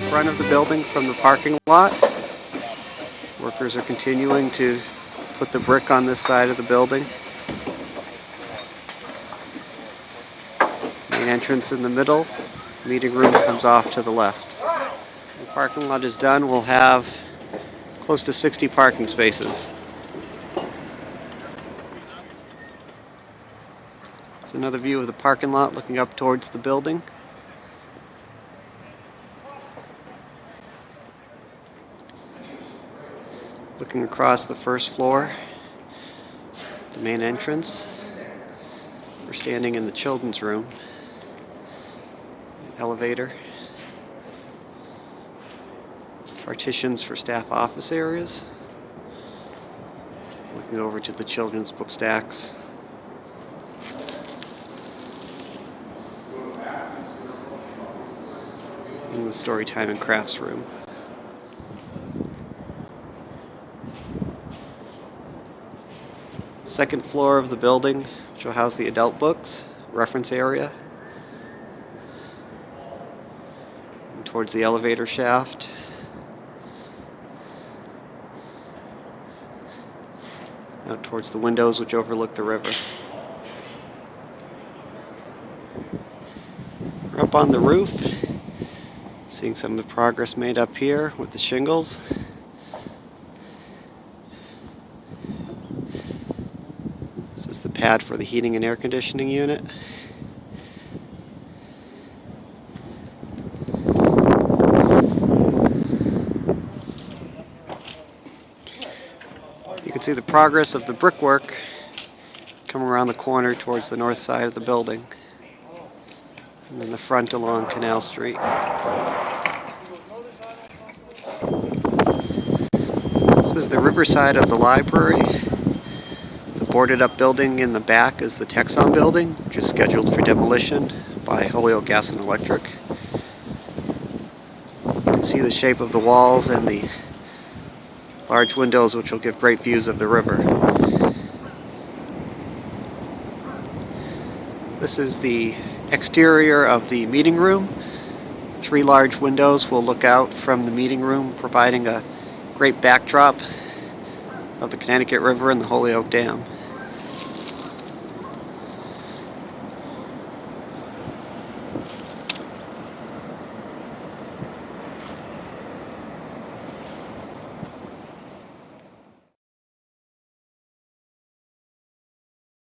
front of the building from the parking lot. Workers are continuing to put the brick on this side of the building. Main entrance in the middle. Meeting room comes off to the left. When the parking lot is done, we'll have close to 60 parking spaces. It's another view of the parking lot looking up towards the building. Looking across the first floor, the main entrance. We're standing in the children's room. Elevator. Partitions for staff office areas. Looking over to the children's book stacks. In the story time and crafts room. Second floor of the building, which will house the adult books, reference area. And towards the elevator shaft. Out towards the windows which overlook the river. We're up on the roof, seeing some of the progress made up here with the shingles. This is the pad for the heating and air conditioning unit. You can see the progress of the brickwork coming around the corner towards the north side of the building. And then the front along Canal Street. This is the river side of the library. The boarded up building in the back is the Texon building, which is scheduled for demolition by Holyoke Gas and Electric. You can see the shape of the walls and the large windows which will give great views of the river. This is the exterior of the meeting room. 3 large windows will look out from the meeting room, providing a great backdrop of the Connecticut River and the Holyoke Dam.